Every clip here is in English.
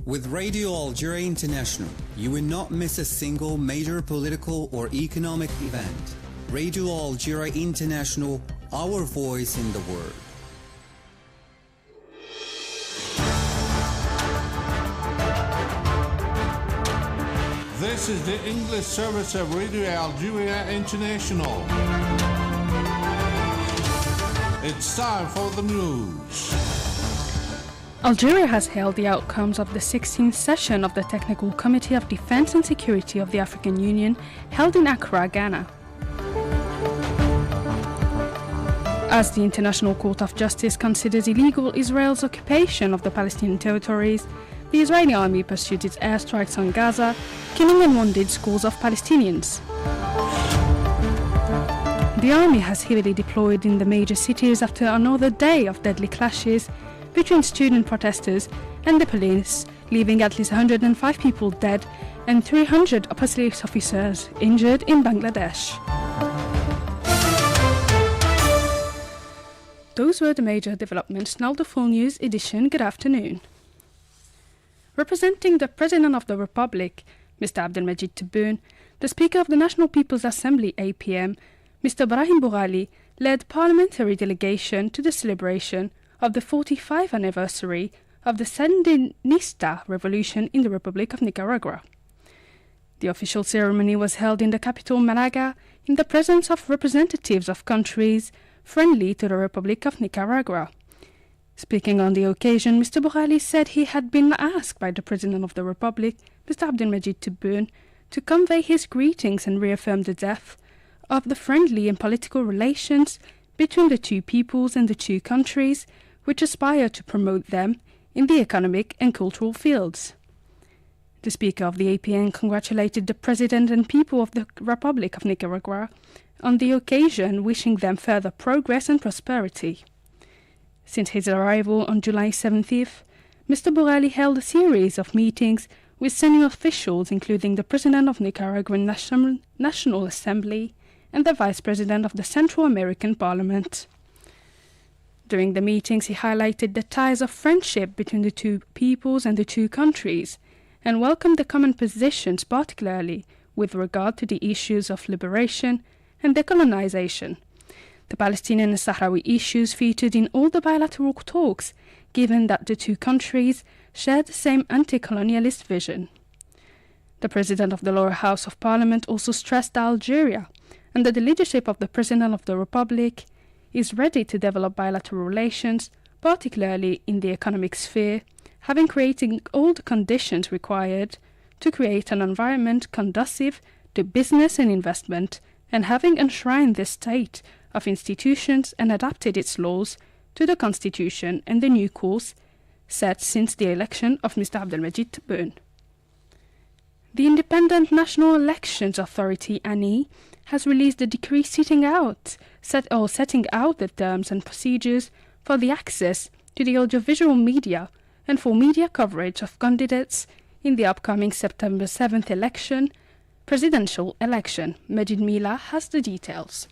With Radio Algeria International, you will not miss a single major political or economic event. Radio Algeria International, our voice in the world. This is the English service of Radio Algeria International. It's time for the news. Algeria has held the outcomes of the 16th session of the Technical Committee of Defense and Security of the African Union held in Accra, Ghana. As the International Court of Justice considers illegal Israel's occupation of the Palestinian territories, the Israeli army pursued its airstrikes on Gaza, killing and wounding scores of Palestinians. The army has heavily deployed in the major cities after another day of deadly clashes between student protesters and the police, leaving at least 105 people dead and 300 police officers injured in Bangladesh. Those were the major developments. Now the full news edition. Good afternoon. Representing the President of the Republic, Mr. Abdelmajid Tebboune, the Speaker of the National People's Assembly, APM, Mr. Brahim Boughali, led parliamentary delegation to the celebration of the 45th anniversary of the Sandinista revolution in the Republic of Nicaragua. The official ceremony was held in the capital Malaga in the presence of representatives of countries friendly to the Republic of Nicaragua. Speaking on the occasion, Mr. Boughali said he had been asked by the President of the Republic, Mr. Abdelmajid Tebboune, to convey his greetings and reaffirm the depth of the friendly and political relations between the two peoples and the two countries, which aspire to promote them in the economic and cultural fields. The Speaker of the APN congratulated the President and people of the Republic of Nicaragua on the occasion, wishing them further progress and prosperity. Since his arrival on July 17th, Mr. Boughali held a series of meetings with senior officials, including the President of Nicaraguan National Assembly and the Vice President of the Central American Parliament. During the meetings, he highlighted the ties of friendship between the two peoples and the two countries, and welcomed the common positions, particularly with regard to the issues of liberation and decolonization. The Palestinian and Sahrawi issues featured in all the bilateral talks, given that the two countries share the same anti-colonialist vision. The President of the Lower House of Parliament also stressed that Algeria, under the leadership of the President of the Republic, is ready to develop bilateral relations, particularly in the economic sphere, having created all the conditions required to create an environment conducive to business and investment, and having enshrined the state of institutions and adapted its laws to the Constitution and the new course set since the election of Mr. Abdelmajid Tebboune. The Independent National Elections Authority, ANI, has released a decree setting out the terms and procedures for the access to the audiovisual media and for media coverage of candidates in the upcoming September 7th presidential election. Majid Mila has the details.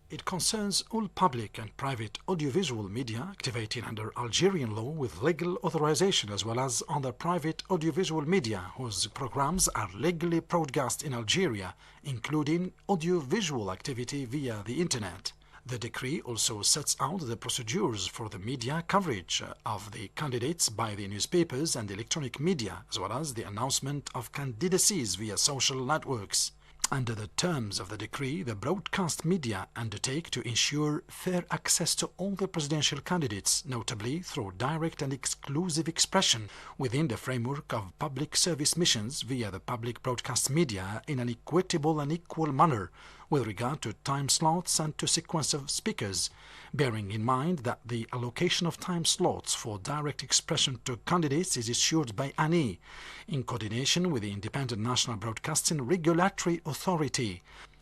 It concerns all public and private audiovisual media activated under Algerian law with legal authorization, as well as other private audiovisual media whose programs are legally broadcast in Algeria, including audiovisual activity via the Internet. The decree also sets out the procedures for the media coverage of the candidates by the newspapers and electronic media, as well as the announcement of candidacies via social networks. Under the terms of the decree, the broadcast media undertake to ensure fair access to all the presidential candidates, notably through direct and exclusive expression within the framework of public service missions via the public broadcast media in an equitable and equal manner with regard to time slots and to sequence of speakers, bearing in mind that the allocation of time slots for direct expression to candidates is assured by ANI in coordination with the Independent National Broadcasting Regulatory Authority.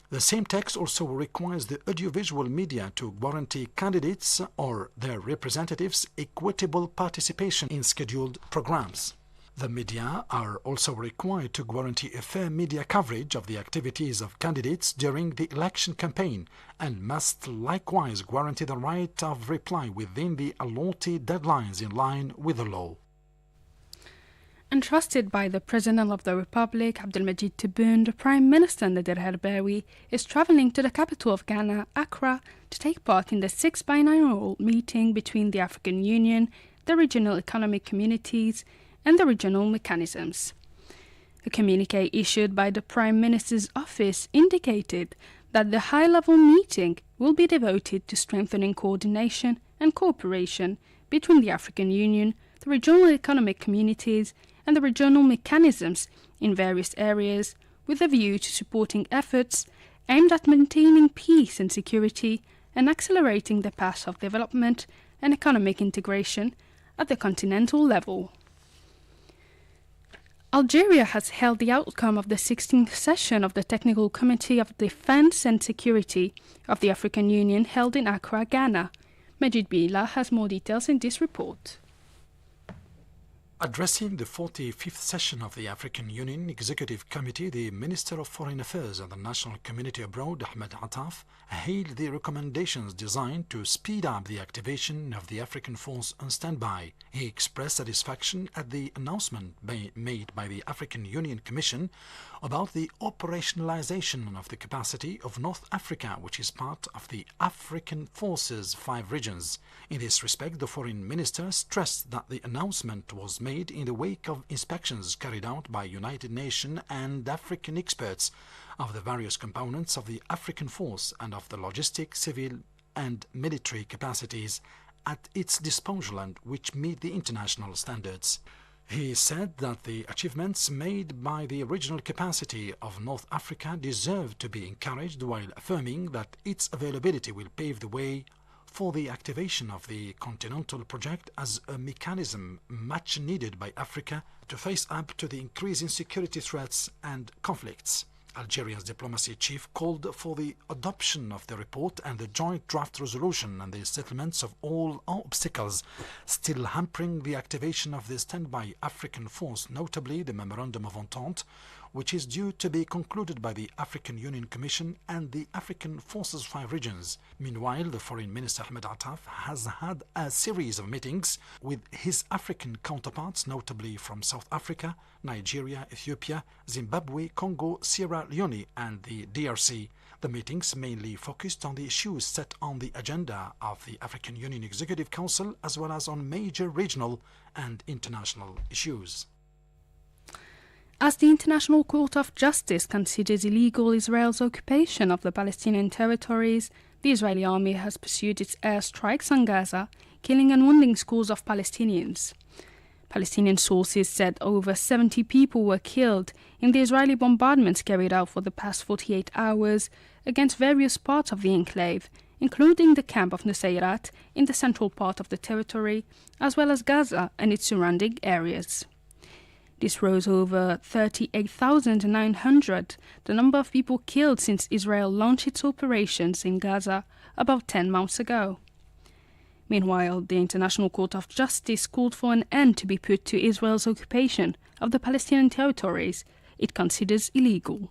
The same text also requires the audiovisual media to guarantee candidates or their representatives equitable participation in scheduled programs. The media are also required to guarantee a fair media coverage of the activities of candidates during the election campaign and must likewise guarantee the right of reply within the allotted deadlines in line with the law. Entrusted by the President of the Republic, Abdelmajid Tebboune, the Prime Minister Nader Herbawi is travelling to the capital of Ghana, Accra, to take part in the 6th biannual meeting between the African Union, the regional economic communities, and the regional mechanisms. A communiqué issued by the Prime Minister's office indicated that the high-level meeting will be devoted to strengthening coordination and cooperation between the African Union, the regional economic communities, and the regional mechanisms in various areas, with a view to supporting efforts aimed at maintaining peace and security and accelerating the path of development and economic integration at the continental level. Algeria has held the outcome of the 16th session of the Technical Committee of Defense and Security of the African Union held in Accra, Ghana. Majid Bila has more details in this report. Addressing the 45th session of the African Union Executive Committee, the Minister of Foreign Affairs and the National Community Abroad, Ahmed Attaf, hailed the recommendations designed to speed up the activation of the African Force on standby. He expressed satisfaction at the announcement made by the African Union Commission about the operationalization of the capacity of North Africa, which is part of the African Force's 5 regions. In this respect, the Foreign Minister stressed that the announcement was made in the wake of inspections carried out by United Nations and African experts of the various components of the African Force and of the logistic, civil and military capacities at its disposal and which meet the international standards. He said that the achievements made by the regional capacity of North Africa deserve to be encouraged, while affirming that its availability will pave the way for the activation of the Continental Project as a mechanism much needed by Africa to face up to the increasing security threats and conflicts. Algeria's diplomacy chief called for the adoption of the report and the joint draft resolution and the settlements of all obstacles still hampering the activation of the standby African force, notably the Memorandum of Entente, which is due to be concluded by the African Union Commission and the African Forces 5 regions. Meanwhile, the Foreign Minister Ahmed Attaf has had a series of meetings with his African counterparts, notably from South Africa, Nigeria, Ethiopia, Zimbabwe, Congo, Sierra Leone and the DRC. The meetings mainly focused on the issues set on the agenda of the African Union Executive Council, as well as on major regional and international issues. As the International Court of Justice considers illegal Israel's occupation of the Palestinian territories, the Israeli army has pursued its airstrikes on Gaza, killing and wounding scores of Palestinians. Palestinian sources said over 70 people were killed in the Israeli bombardments carried out for the past 48 hours against various parts of the enclave, including the camp of Nusayrat in the central part of the territory, as well as Gaza and its surrounding areas. This rose over 38,900, the number of people killed since Israel launched its operations in Gaza about 10 months ago. Meanwhile, the International Court of Justice called for an end to be put to Israel's occupation of the Palestinian territories it considers illegal.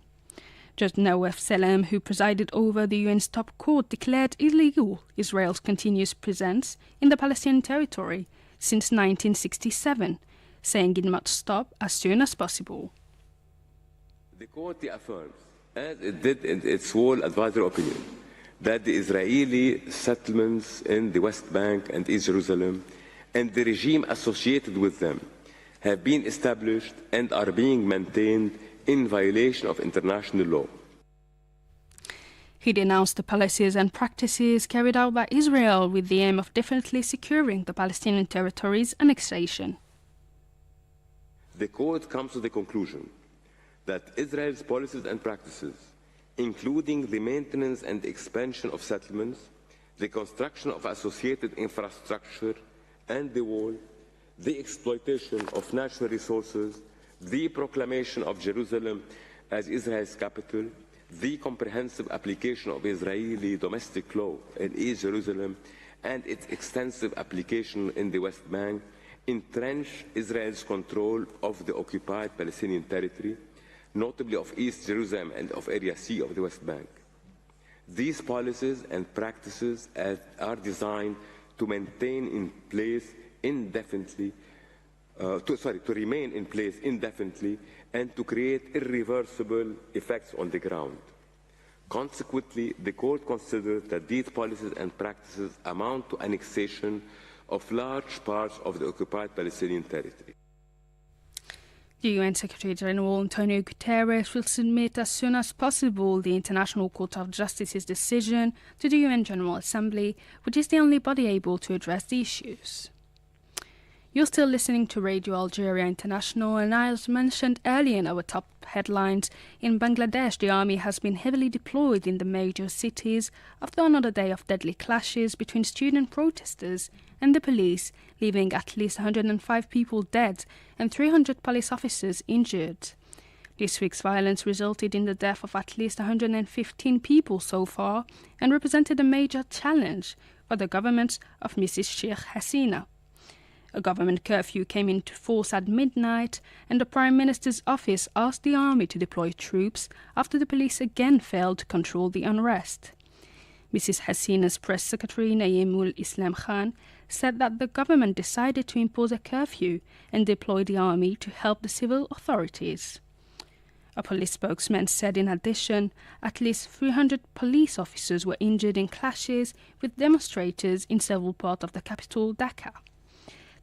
Judge Nawaf Salem, who presided over the UN's top court, declared illegal Israel's continuous presence in the Palestinian territory since 1967, saying it must stop as soon as possible. The court reaffirms, as it did in its whole advisory opinion, that the Israeli settlements in the West Bank and East Jerusalem and the regime associated with them have been established and are being maintained in violation of international law. He denounced the policies and practices carried out by Israel with the aim of definitely securing the Palestinian territories' annexation. The court comes to the conclusion that Israel's policies and practices, including the maintenance and expansion of settlements, the construction of associated infrastructure and the wall, the exploitation of natural resources, the proclamation of Jerusalem as Israel's capital, the comprehensive application of Israeli domestic law in East Jerusalem, and its extensive application in the West Bank, entrench Israel's control of the occupied Palestinian territory, notably of East Jerusalem and of Area C of the West Bank. These policies and practices are designed to maintain in place indefinitely to remain in place indefinitely and to create irreversible effects on the ground. Consequently, the court considered that these policies and practices amount to annexation of large parts of the occupied Palestinian territory. The UN Secretary-General Antonio Guterres will submit as soon as possible the International Court of Justice's decision to the UN General Assembly, which is the only body able to address the issues. You're still listening to Radio Algeria International, and as mentioned earlier in our top headlines, in Bangladesh the army has been heavily deployed in the major cities after another day of deadly clashes between student protesters and the police, leaving at least 105 people dead and 300 police officers injured. This week's violence resulted in the death of at least 115 people so far and represented a major challenge for the government of Mrs. Sheikh Hasina. A government curfew came into force at midnight, and the Prime Minister's office asked the army to deploy troops after the police again failed to control the unrest. Mrs. Hasina's press secretary, Naeemul Islam Khan, said that the government decided to impose a curfew and deploy the army to help the civil authorities. A police spokesman said in addition, at least 300 police officers were injured in clashes with demonstrators in several parts of the capital, Dhaka.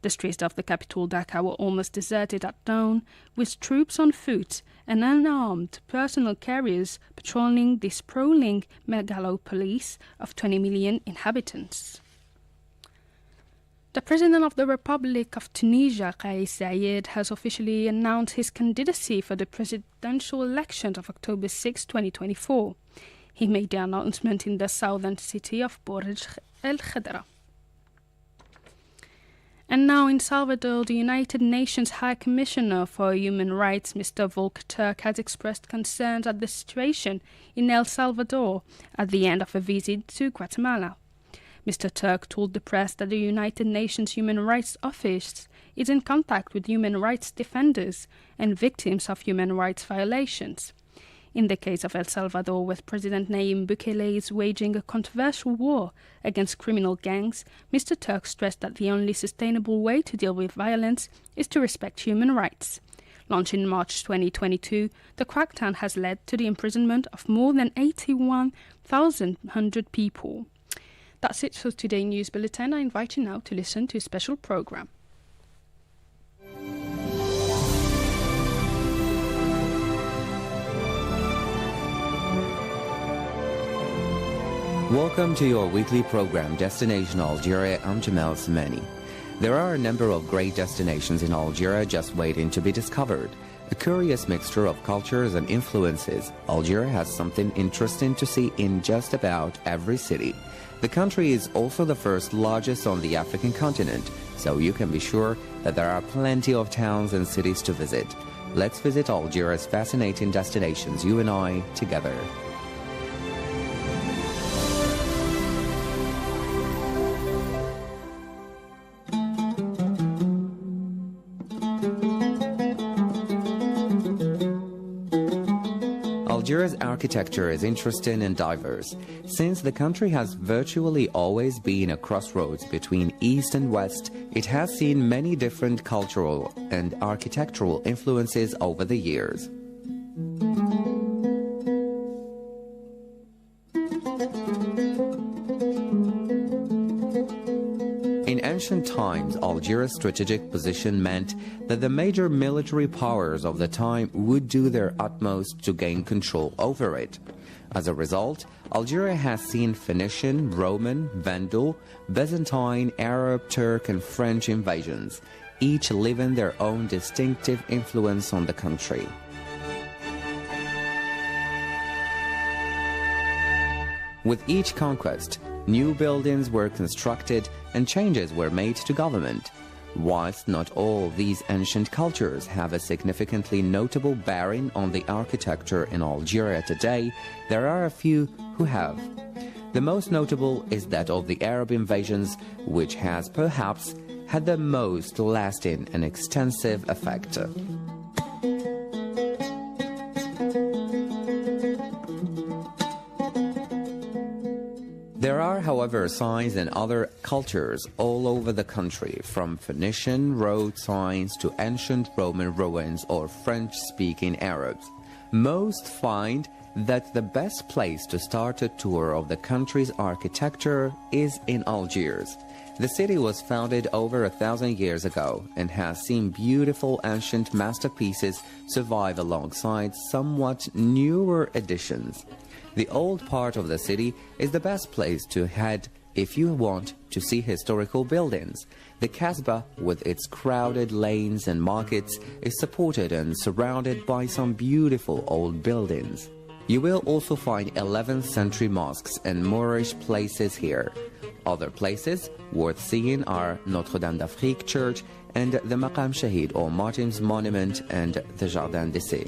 The streets of the capital, Dhaka, were almost deserted at dawn, with troops on foot and unarmed personal carriers patrolling this sprawling megalopolis of 20 million inhabitants. The President of the Republic of Tunisia, Kais Saied, has officially announced his candidacy for the presidential elections of October 6, 2024. He made the announcement in the southern city of Borj El Khadra. And now in Salvador, the United Nations High Commissioner for Human Rights, Mr. Volker Turk, has expressed concerns at the situation in El Salvador at the end of a visit to Guatemala. Mr. Turk told the press that the United Nations Human Rights Office is in contact with human rights defenders and victims of human rights violations. In the case of El Salvador, where President Nayib Bukele is waging a controversial war against criminal gangs, Mr. Turk stressed that the only sustainable way to deal with violence is to respect human rights. Launched in March 2022, the crackdown has led to the imprisonment of more than 81,100 people. That's it for today's news bulletin. I invite you now to listen to a special program. Welcome to your weekly program, Destination Algeria. I'm Jamal Samani. There are a number of great destinations in Algeria just waiting to be discovered. A curious mixture of cultures and influences, Algeria has something interesting to see in just about every city. The country is also the first largest on the African continent, so you can be sure that there are plenty of towns and cities to visit. Let's visit Algeria's fascinating destinations, you and I, together. Algeria's architecture is interesting and diverse. Since the country has virtually always been a crossroads between East and West, it has seen many different cultural and architectural influences over the years. In ancient times, Algeria's strategic position meant that the major military powers of the time would do their utmost to gain control over it. As a result, Algeria has seen Phoenician, Roman, Vandal, Byzantine, Arab, Turk, and French invasions, each leaving their own distinctive influence on the country. With each conquest, new buildings were constructed and changes were made to government. Whilst not all these ancient cultures have a significantly notable bearing on the architecture in Algeria today, there are a few who have. The most notable is that of the Arab invasions, which has perhaps had the most lasting and extensive effect. There are, however, however, signs and other cultures all over the country, from Phoenician road signs to ancient Roman ruins or French-speaking Arabs. Most find that the best place to start a tour of the country's architecture is in Algiers. The city was founded over 1,000 years ago and has seen beautiful ancient masterpieces survive alongside somewhat newer additions. The old part of the city is the best place to head if you want to see historical buildings. The Kasbah, with its crowded lanes and markets, is supported and surrounded by some beautiful old buildings. You will also find 11th century mosques and Moorish places here. Other places worth seeing are Notre Dame d'Afrique Church and the Maqam Shahid or Martyrs Monument and the Jardin d'Essai.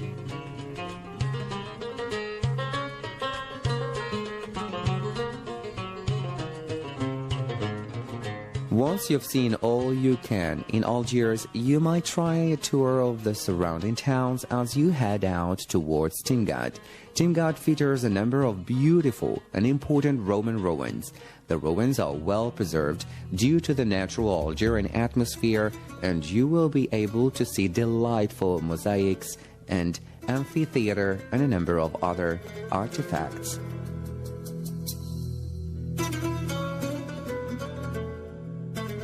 Once you've seen all you can in Algiers, you might try a tour of the surrounding towns as you head out towards Timgad. Timgad features a number of beautiful and important Roman ruins. The ruins are well preserved due to the natural Algerian atmosphere, and you will be able to see delightful mosaics and amphitheater and a number of other artifacts.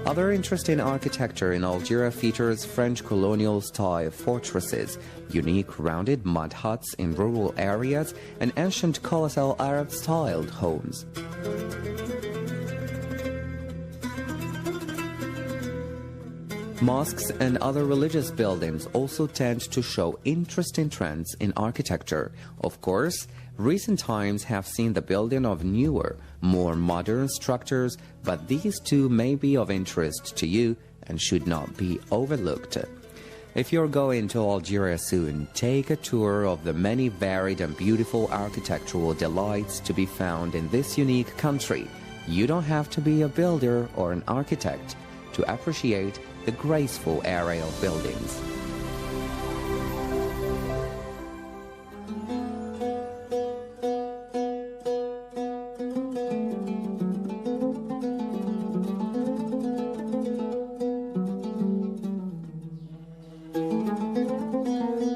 Other interesting architecture in Algeria features French colonial-style fortresses, unique rounded mud huts in rural areas, and ancient colossal Arab-styled homes. Mosques and other religious buildings also tend to show interesting trends in architecture. Of course, recent times have seen the building of newer, more modern structures, but these too may be of interest to you and should not be overlooked. If you're going to Algeria soon, take a tour of the many varied and beautiful architectural delights to be found in this unique country. You don't have to be a builder or an architect to appreciate the graceful array of buildings.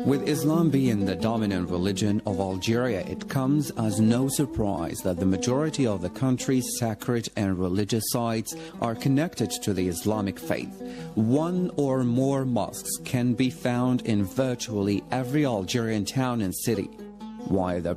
With Islam being the dominant religion of Algeria, it comes as no surprise that the majority of the country's sacred and religious sites are connected to the Islamic faith. One or more mosques can be found in virtually every Algerian town and city, while the